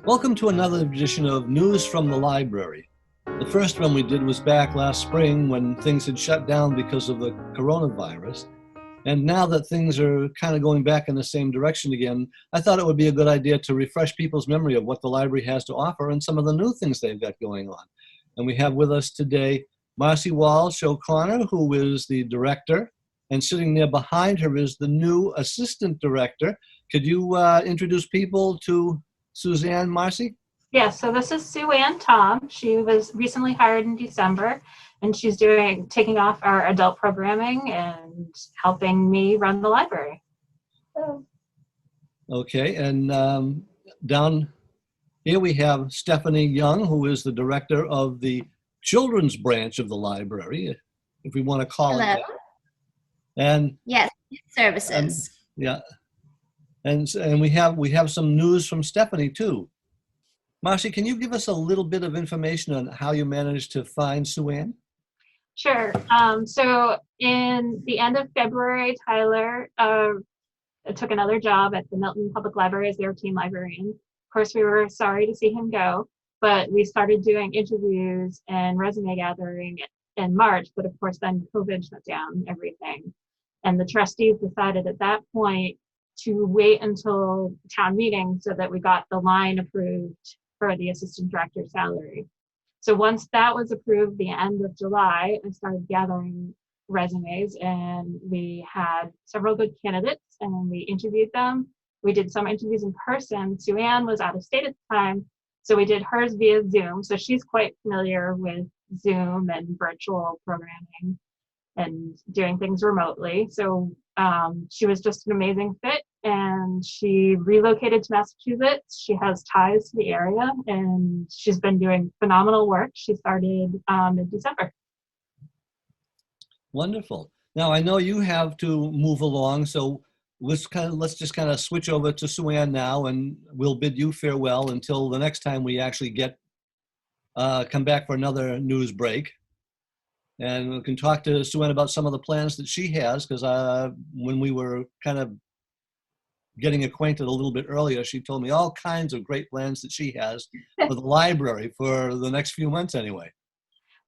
Welcome to another edition of News from the Library. The first one we did was back last spring when things had shut down because of the coronavirus. And now that things are kind of going back in the same direction again, I thought it would be a good idea to refresh people's memory of what the library has to offer and some of the new things they've got going on. And we have with us today Marcy Walsh O'Connor, who is the director, and sitting there behind her is the new assistant director. Could you introduce people to Suzanne, Marcy? Yes, so this is Sue Ann Tom. She was recently hired in December, and she's taking off our adult programming and helping me run the library. Okay, and down here we have Stephanie Young, who is the director of the children's branch of the library, if we want to call it that. And yes, services. Yeah, and we have some news from Stephanie too. Marcy, can you give us a little bit of information on how you managed to find Sue Ann? Sure. So in the end of February, Tyler took another job at the Milton Public Library as their team librarian. Of course, we were sorry to see him go, but we started doing interviews and resume gathering in March. But of course, then COVID shut down everything. And the trustees decided at that point to wait until town meeting so that we got the line approved for the assistant director's salary. So once that was approved, the end of July, I started gathering resumes, and we had several good candidates, and we interviewed them. We did some interviews in person. Sue Ann was out of state at the time, so we did hers via Zoom. So she's quite familiar with Zoom and virtual programming and doing things remotely. So she was just an amazing fit, and she relocated to Massachusetts. She has ties to the area, and she's been doing phenomenal work. She started in December. Wonderful. Now I know you have to move along, so let's just kind of switch over to Sue Ann now, and we'll bid you farewell until the next time we actually come back for another news break. And we can talk to Sue Ann about some of the plans that she has, because when we were kind of getting acquainted a little bit earlier, she told me all kinds of great plans that she has for the library for the next few months anyway.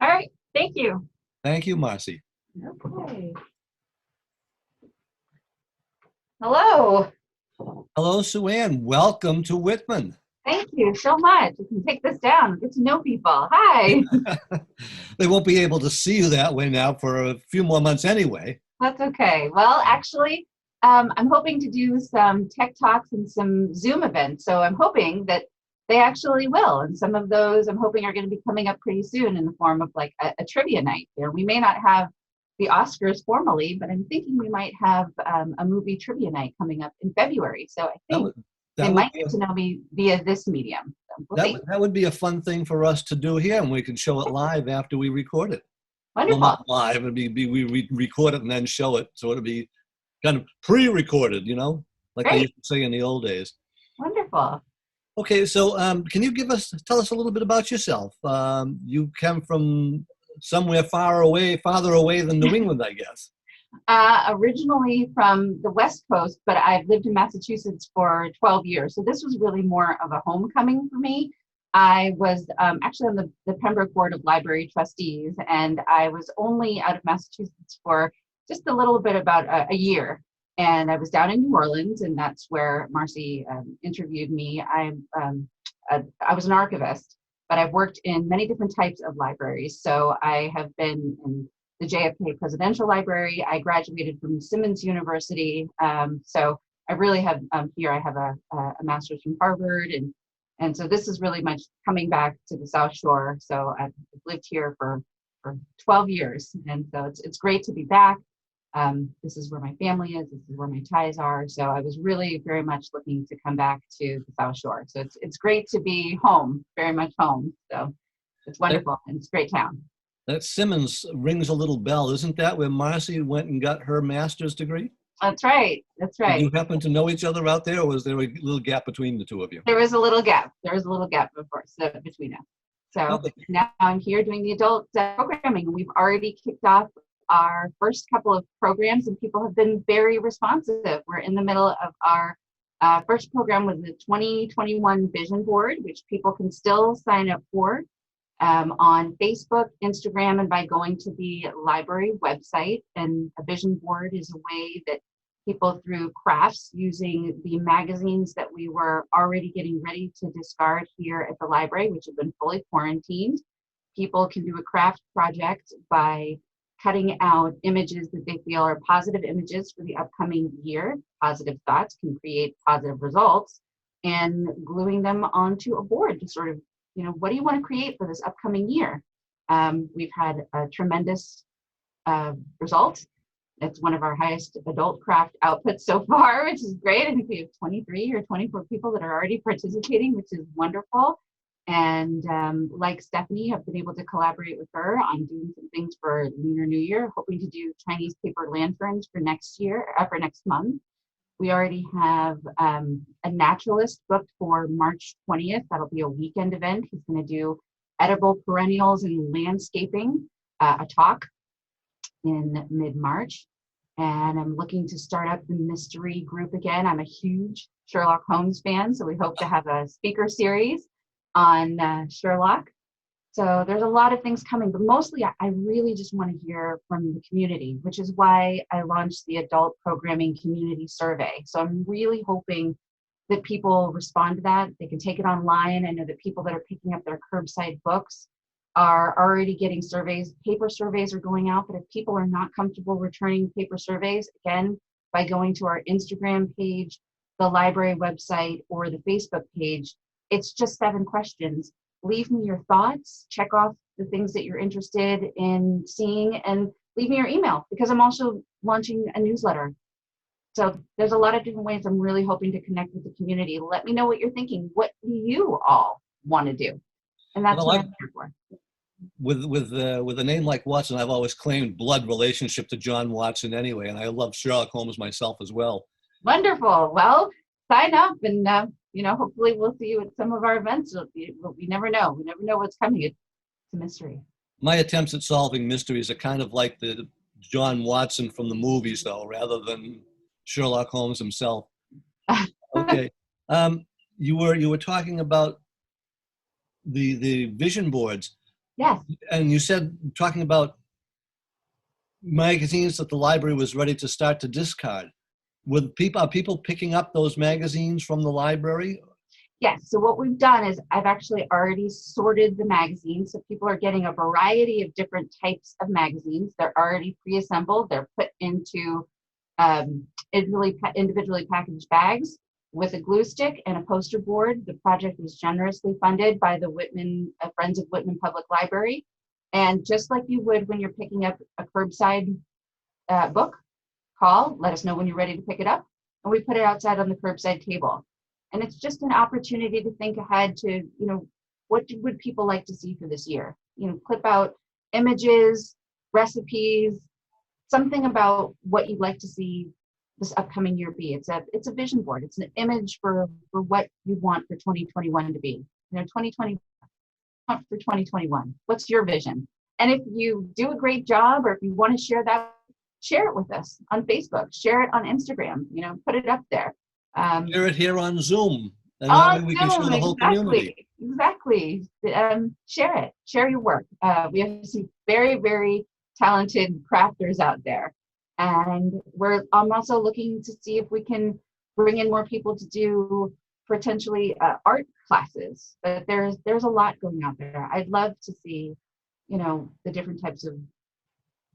All right. Thank you. Thank you, Marcy. Okay. Hello. Hello, Sue Ann. Welcome to Whitman. Thank you so much. You can take this down, get to know people. Hi. They won't be able to see you that way now for a few more months anyway. That's okay. Well, actually, I'm hoping to do some tech talks and some Zoom events. So I'm hoping that they actually will. And some of those I'm hoping are going to be coming up pretty soon in the form of like a trivia night. There, we may not have the Oscars formally, but I'm thinking we might have a movie trivia night coming up in February. So I think they might get to know me via this medium. So that would be a fun thing for us to do here, and we can show it live after we record it. Wonderful. Well, not live. It'd be we record it and then show it, so it'll be kind of pre-recorded, like they used to say in the old days. Wonderful. Okay, so can you tell us a little bit about yourself? You come from somewhere farther away than New England, I guess. Originally from the West Coast, but I've lived in Massachusetts for 12 years. So this was really more of a homecoming for me. I was actually on the Pembroke Board of Library Trustees, and I was only out of Massachusetts for just a little bit about a year. And I was down in New Orleans, and that's where Marcy interviewed me. I was an archivist, but I've worked in many different types of libraries. So I have been in the JFK Presidential Library. I graduated from Simmons University. So I really have here, I have a master's from Harvard. And so this is really much coming back to the South Shore. So I've lived here for 12 years. And so it's great to be back. This is where my family is. This is where my ties are. So I was really very much looking to come back to the South Shore. So it's great to be home, very much home. So it's wonderful, and it's a great town. That Simmons rings a little bell. Isn't that where Marcy went and got her master's degree? That's right. That's right. Did you happen to know each other out there, or was there a little gap between the two of you? There was a little gap. Of course, between us. So Now I'm here doing the adult programming. We've already kicked off our first couple of programs, and people have been very responsive. We're in the middle of our First program was the 2021 Vision Board, which people can still sign up for on Facebook, Instagram, and by going to the library website. And a vision board is a way that people, through crafts using the magazines that we were already getting ready to discard here at the library, which have been fully quarantined, people can do a craft project by cutting out images that they feel are positive images for the upcoming year. Positive thoughts can create positive results, and gluing them onto a board to sort of, what do you want to create for this upcoming year? We've had a tremendous result. It's one of our highest adult craft outputs so far, which is great. I think we have 23 or 24 people that are already participating, which is wonderful. And like Stephanie, I've been able to collaborate with her on doing some things for Lunar New Year, hoping to do Chinese paper lanterns for next month. We already have a naturalist booked for March 20th. That'll be a weekend event. He's going to do edible perennials and landscaping, a talk in mid-March. And I'm looking to start up the mystery group again. I'm a huge Sherlock Holmes fan, so we hope to have a speaker series on Sherlock. So there's a lot of things coming, but mostly I really just want to hear from the community, which is why I launched the Adult Programming Community Survey. So I'm really hoping that people respond to that. They can take it online. I know that people that are picking up their curbside books are already getting surveys. Paper surveys are going out, but if people are not comfortable returning paper surveys, again, by going to our Instagram page, the library website, or the Facebook page, it's just 7 questions. Leave me your thoughts, check off the things that you're interested in seeing, and leave me your email, because I'm also launching a newsletter. So there's a lot of different ways I'm really hoping to connect with the community. Let me know what you're thinking. What do you all want to do? And that's what I'm here for. With a name like Watson, I've always claimed blood relationship to John Watson anyway, and I love Sherlock Holmes myself as well. Wonderful. Well, sign up, and hopefully we'll see you at some of our events. We never know. We never know what's coming. It's a mystery. My attempts at solving mysteries are kind of like the John Watson from the movies, though, rather than Sherlock Holmes himself. Okay. You were talking about the vision boards. Yes. And you said, talking about magazines that the library was ready to start to discard. Are people picking up those magazines from the library? Yes. So what we've done is I've actually already sorted the magazines. So people are getting a variety of different types of magazines. They're already pre-assembled. They're put into individually packaged bags with a glue stick and a poster board. The project was generously funded by the Friends of Whitman Public Library. And just like you would when you're picking up a curbside book, let us know when you're ready to pick it up, and we put it outside on the curbside table. And it's just an opportunity to think ahead to, what would people like to see for this year? Clip out images, recipes, something about what you'd like to see this upcoming year be. It's a vision board. It's an image for what you want for 2021 to be. 2020 for 2021. What's your vision? And if you do a great job, or if you want to share that, share it with us on Facebook, share it on Instagram, put it up there. Share it here on Zoom. And on we can show the whole community. Exactly. Share it. Share your work. We have some very, very talented crafters out there. And I'm also looking to see if we can bring in more people to do potentially art classes. But there's a lot going out there. I'd love to see, the different types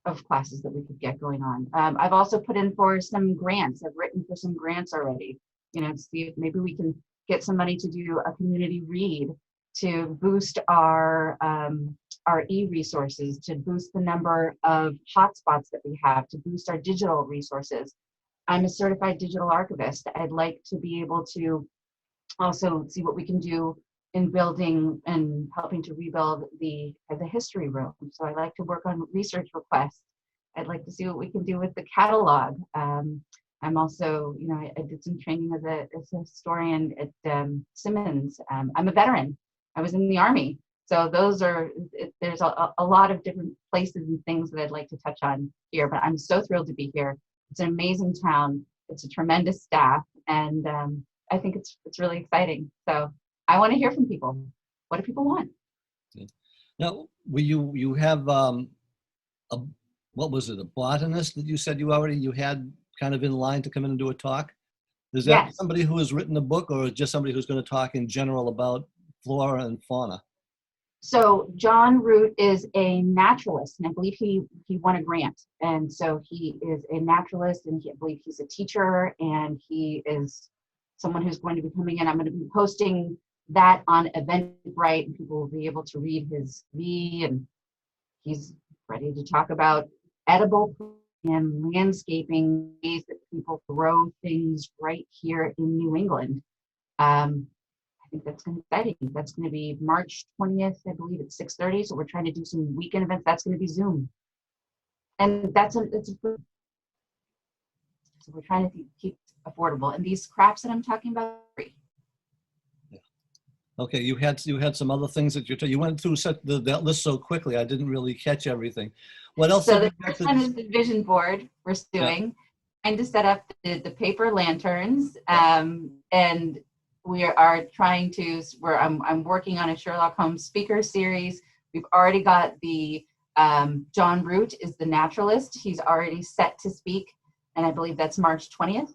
of classes that we could get going on. I've also put in for some grants. I've written for some grants already, to see if maybe we can get some money to do a community read to boost our e-resources, to boost the number of hotspots that we have, to boost our digital resources. I'm a certified digital archivist. I'd like to be able to also see what we can do in building and helping to rebuild the history room. So I like to work on research requests. I'd like to see what we can do with the catalog. I'm also, I did some training as a historian at Simmons. I'm a veteran. I was in the Army. So there's a lot of different places and things that I'd like to touch on here, but I'm so thrilled to be here. It's an amazing town. It's a tremendous staff, and I think it's really exciting. So I want to hear from people. What do people want? Now, you have a, what was it, a botanist that you said you had kind of in line to come in and do a talk? Is that Yes. somebody who has written a book, or just somebody who's going to talk in general about flora and fauna? So John Root is a naturalist, and I believe he won a grant. And so he is a naturalist, and I believe he's a teacher, and he is someone who's going to be coming in. I'm going to be posting that on Eventbrite, and people will be able to read his V, and he's ready to talk about edible and landscaping ways that people grow things right here in New England. I think that's going to be exciting. That's going to be March 20th, I believe, at 6:30. So we're trying to do some weekend events. That's going to be Zoom, and so we're trying to keep it affordable. And these crafts that I'm talking about are free. Okay, you had some other things that you went through that list so quickly. I didn't really catch everything. What else? So have the you got first one is the vision board we're doing. Trying to set up the paper lanterns, and we are trying to. I'm working on a Sherlock Holmes speaker series. We've already got the John Root is the naturalist. He's already set to speak, and I believe that's March 20th.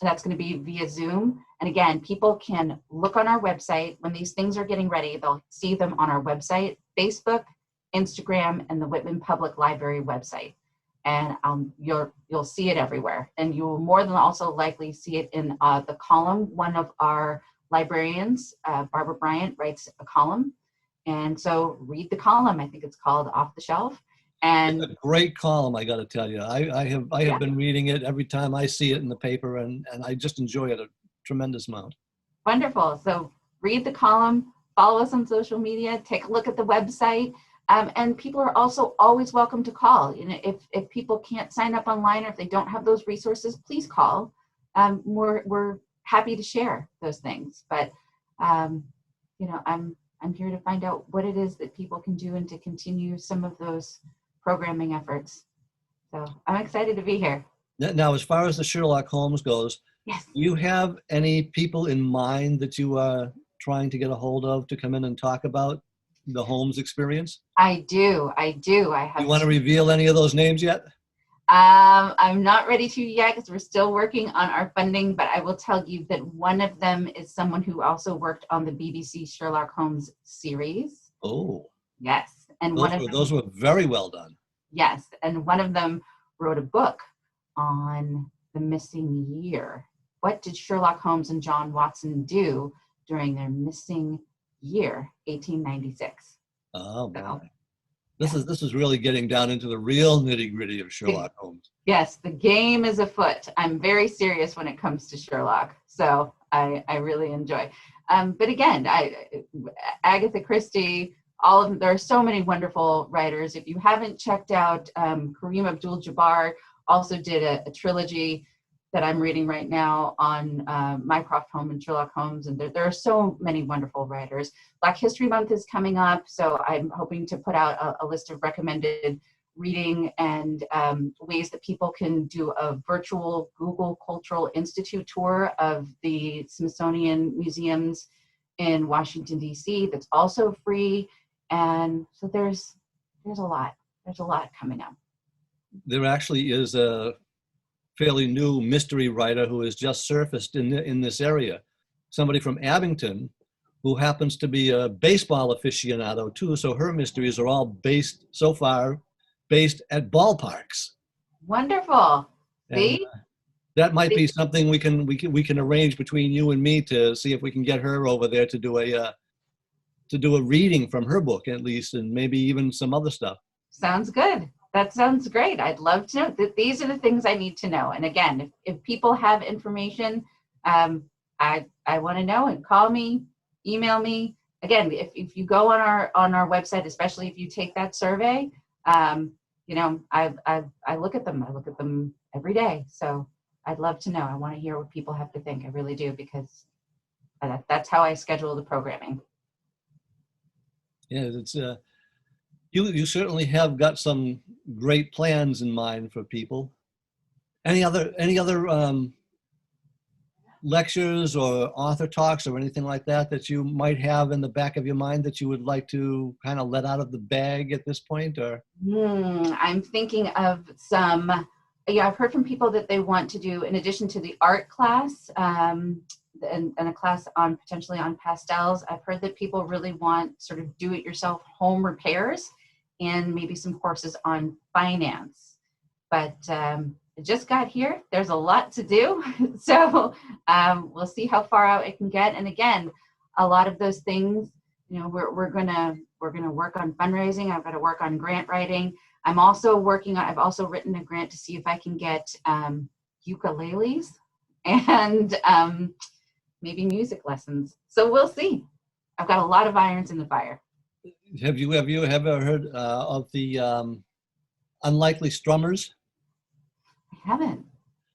That's going to be via Zoom. And again, people can look on our website when these things are getting ready. They'll see them on our website, Facebook, Instagram, and the Whitman Public Library website. And you'll see it everywhere. And you will more than also likely see it in the column. One of our librarians, Barbara Bryant, writes a column. And so read the column. I think it's called Off the Shelf. And it's a great column, I got to tell you. I have been reading it every time I see it in the paper, and I just enjoy it a tremendous amount. Wonderful. So read the column, follow us on social media, take a look at the website. And people are also always welcome to call. You know, if people can't sign up online or if they don't have those resources, please call. We're happy to share those things. But you know, I'm here to find out what it is that people can do and to continue some of those programming efforts. So I'm excited to be here. Now, as far as the Sherlock Holmes goes, yes. Do you have any people in mind that you are trying to get a hold of to come in and talk about the Holmes experience? I do. I have. You want to reveal any of those names yet? I'm not ready to yet because we're still working on our funding, but I will tell you that one of them is someone who also worked on the BBC Sherlock Holmes series. Oh. Yes. And those were very well done. Yes. And one of them wrote a book on the missing year. What did Sherlock Holmes and John Watson do during their missing year, 1896? Oh, my. So, This is really getting down into the real nitty-gritty of Sherlock Holmes. Yes, the game is afoot. I'm very serious when it comes to Sherlock, so I really enjoy. But again, Agatha Christie, all of them, there are so many wonderful writers. If you haven't checked out, Kareem Abdul-Jabbar also did a trilogy that I'm reading right now on Mycroft Holmes and Sherlock Holmes, and there are so many wonderful writers. Black History Month is coming up, so I'm hoping to put out a list of recommended reading and ways that people can do a virtual Google Cultural Institute tour of the Smithsonian museums in Washington, D.C. that's also free. And so there's a lot coming up. There actually is a fairly new mystery writer who has just surfaced in this area. Somebody from Abington who happens to be a baseball aficionado too. So her mysteries are all based at ballparks. Wonderful. See? That might be something we can arrange between you and me to see if we can get her over there to do a reading from her book at least, and maybe even some other stuff. Sounds good. That sounds great. I'd love to know. These are the things I need to know. And again, if people have information, I want to know, and call me, email me. Again, if you go on our website, especially if you take that survey, you know, I look at them. I look at them every day. So I'd love to know. I want to hear what people have to think. I really do, because that's how I schedule the programming. Yeah, it's you certainly have got some great plans in mind for people. Any other lectures or author talks or anything like that that you might have in the back of your mind that you would like to kind of let out of the bag at this point? Or I'm thinking of some, yeah, I've heard from people that they want to do, in addition to the art class, and a class on potentially on pastels. I've heard that people really want sort of do-it-yourself home repairs and maybe some courses on finance. But it just got here. There's a lot to do. So we'll see how far out it can get. And again, a lot of those things, you know, we're gonna work on fundraising. I've got to work on grant writing. I've also written a grant to see if I can get ukuleles and maybe music lessons. So we'll see. I've got a lot of irons in the fire. have you ever heard of the Unlikely Strummers? I haven't.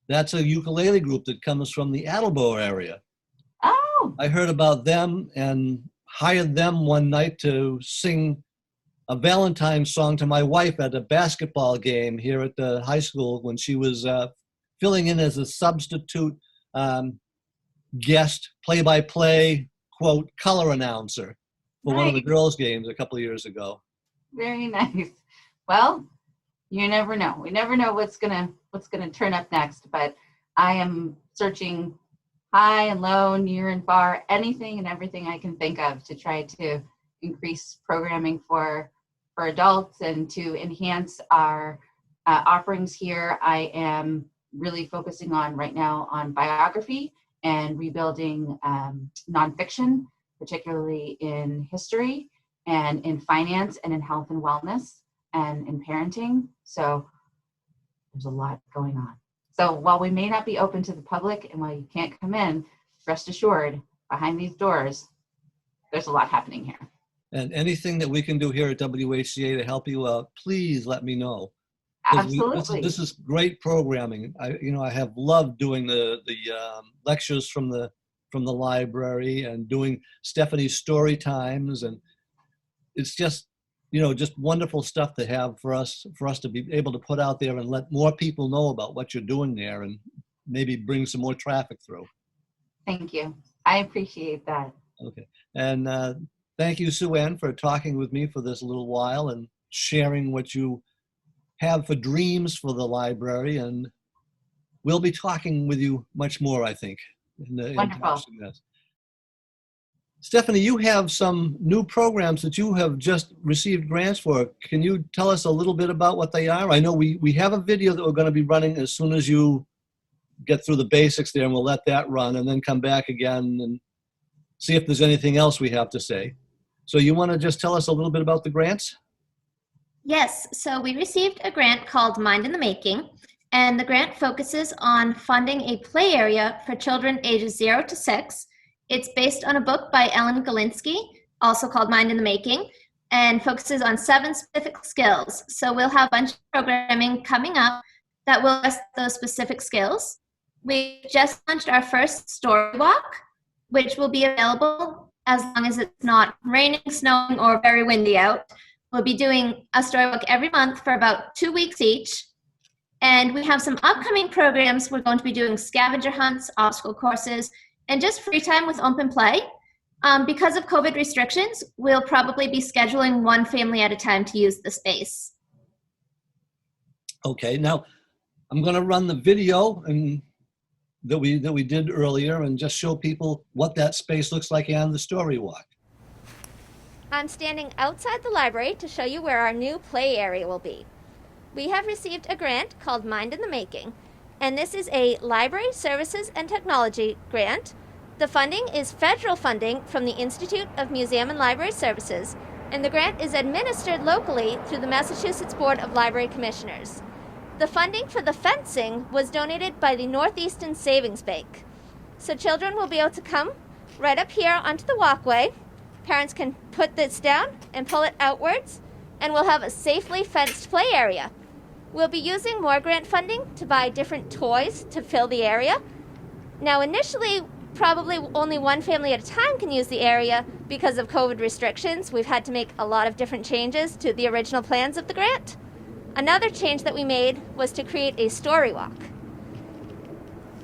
That's a ukulele group that comes from the Attleboro area. Oh, I heard about them and hired them one night to sing a Valentine's song to my wife at a basketball game here at the high school when she was filling in as a substitute guest play-by-play, quote, color announcer for one of the girls' games a couple of years ago. very nice. Well, you never know. We never know what's gonna turn up next, but I am searching high and low, near and far, anything and everything I can think of to try to increase programming for adults and to enhance our offerings here. I am really focusing on right now on biography and rebuilding nonfiction, particularly in history and in finance and in health and wellness and in parenting. So there's a lot going on. So while we may not be open to the public and while you can't come in, rest assured, behind these doors, there's a lot happening here. And anything that we can do here at WHCA to help you out, please let me know. 'Cause Absolutely. this is great programming. I have loved doing the lectures from the library and doing Stephanie's story times, and it's just wonderful stuff to have for us to be able to put out there and let more people know about what you're doing there and maybe bring some more traffic through. Thank you. I appreciate that. Okay, and thank you, Sue Ann, for talking with me for this little while and sharing what you have for dreams for the library, and we'll be talking with you much more, I think. Wonderful. Stephanie, you have some new programs that you have just received grants for. Can you tell us a little bit about what they are? I know we have a video that we're going to be running as soon as you get through the basics there, and we'll let that run and then come back again and see if there's anything else we have to say. So you want to just tell us a little bit about the grants? Yes, so we received a grant called Mind in the Making, and the grant focuses on funding a play area for children ages 0 to 6. It's based on a book by Ellen Galinsky, also called Mind in the Making, and focuses on 7 specific skills. So we'll have a bunch of programming coming up that will address those specific skills. We just launched our first story walk, which will be available as long as it's not raining, snowing, or very windy out. We'll be doing a story walk every month for about 2 weeks each. And we have some upcoming programs. We're going to be doing scavenger hunts, obstacle courses, and just free time with open play. Because of COVID restrictions, we'll probably be scheduling one family at a time to use the space. Okay, now I'm going to run the video that we did earlier and just show people what that space looks like and the story walk. I'm standing outside the library to show you where our new play area will be. We have received a grant called Mind in the Making, and this is a Library Services and Technology grant. The funding is federal funding from the Institute of Museum and Library Services, and the grant is administered locally through the Massachusetts Board of Library Commissioners. The funding for the fencing was donated by the Northeastern Savings Bank. So children will be able to come right up here onto the walkway. Parents can put this down and pull it outwards, and we'll have a safely fenced play area. We'll be using more grant funding to buy different toys to fill the area. Now initially, probably only one family at a time can use the area because of COVID restrictions. We've had to make a lot of different changes to the original plans of the grant. Another change that we made was to create a story walk.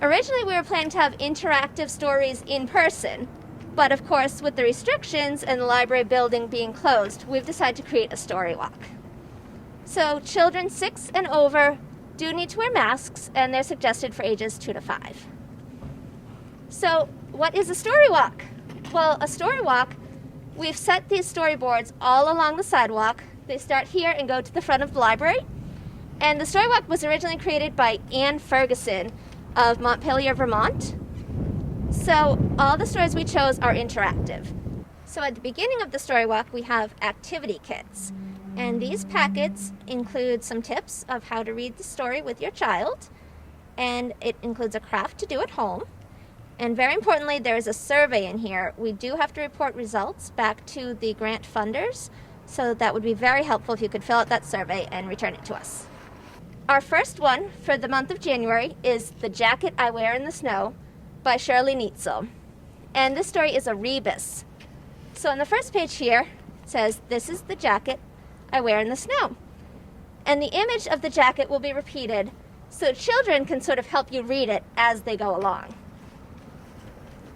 Originally, we were planning to have interactive stories in person, but of course, with the restrictions and the library building being closed, we've decided to create a story walk. So children 6 and over do need to wear masks, and they're suggested for ages 2 to 5. So what is a story walk? Well, a story walk, we've set these storyboards all along the sidewalk. They start here and go to the front of the library. And the story walk was originally created by Anne Ferguson of Montpelier, Vermont. So all the stories we chose are interactive. So at the beginning of the story walk, we have activity kits. And these packets include some tips of how to read the story with your child. And it includes a craft to do at home. And very importantly, there is a survey in here. We do have to report results back to the grant funders. So that would be very helpful if you could fill out that survey and return it to us. Our first one for the month of January is The Jacket I Wear in the Snow by Shirley Neitzel. And this story is a rebus. So on the first page here, it says, "This is the jacket I wear in the snow." And the image of the jacket will be repeated so children can sort of help you read it as they go along.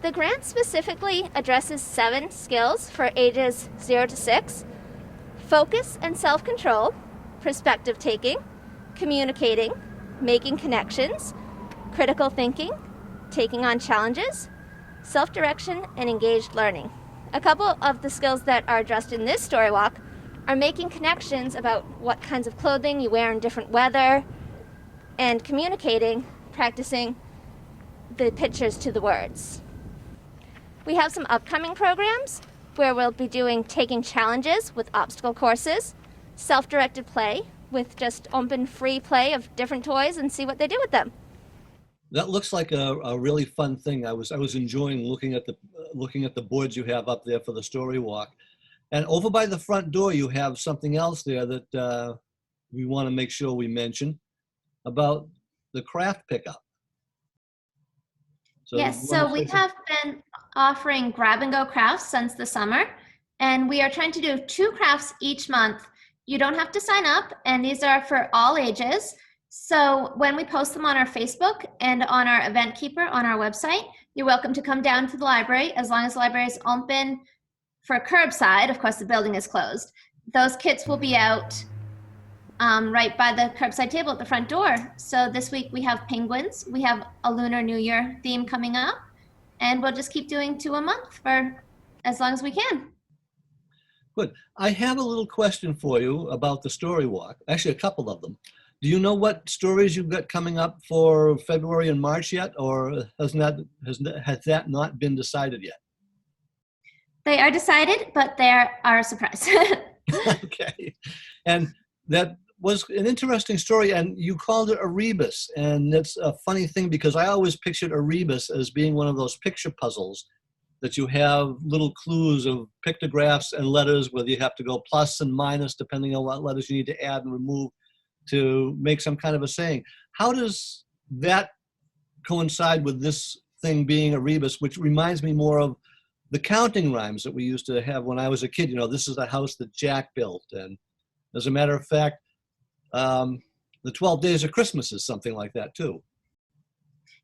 The grant specifically addresses 7 skills for ages 0 to 6: focus and self-control, perspective taking, communicating, making connections, critical thinking, taking on challenges, self-direction, and engaged learning. A couple of the skills that are addressed in this story walk are making connections about what kinds of clothing you wear in different weather, and communicating, practicing the pictures to the words. We have some upcoming programs where we'll be doing taking challenges with obstacle courses, self-directed play with just open free play of different toys and see what they do with them. That looks like a really fun thing. I was enjoying looking at the boards you have up there for the story walk. And over by the front door, you have something else there that we want to make sure we mention about the craft pickup. Yes, so we have been offering grab-and-go crafts since the summer, and we are trying to do 2 crafts each month. You don't have to sign up, and these are for all ages. So when we post them on our Facebook and on our event keeper on our website, you're welcome to come down to the library as long as the library is open for curbside. Of course, the building is closed. Those kits will be out right by the curbside table at the front door. So this week we have penguins. We have a Lunar New Year theme coming up, and we'll just keep doing 2 a month for as long as we can. Good. I have a little question for you about the story walk. Actually, a couple of them. Do you know what stories you've got coming up for February and March yet, or has that not been decided yet? They are decided, but they are a surprise. Okay. And that was an interesting story, and you called it a rebus. And it's a funny thing because I always pictured a rebus as being one of those picture puzzles that you have little clues of pictographs and letters where you have to go plus and minus depending on what letters you need to add and remove to make some kind of a saying. How does that coincide with this thing being a rebus, which reminds me more of the counting rhymes that we used to have when I was a kid? You know, this is the house that Jack built. And as a matter of fact, the 12 Days of Christmas is something like that too.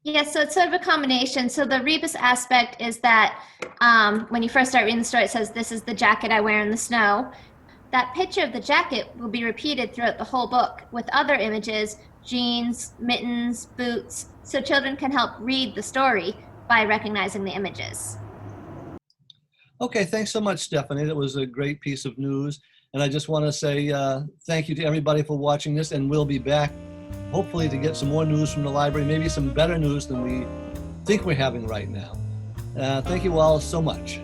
Yeah, so it's sort of a combination. So the rebus aspect is that when you first start reading the story, it says, "This is the jacket I wear in the snow." That picture of the jacket will be repeated throughout the whole book with other images, jeans, mittens, boots, so children can help read the story by recognizing the images. Okay, thanks so much, Stephanie. That was a great piece of news. And I just want to say thank you to everybody for watching this, and we'll be back hopefully to get some more news from the library, maybe some better news than we think we're having right now. Thank you all so much.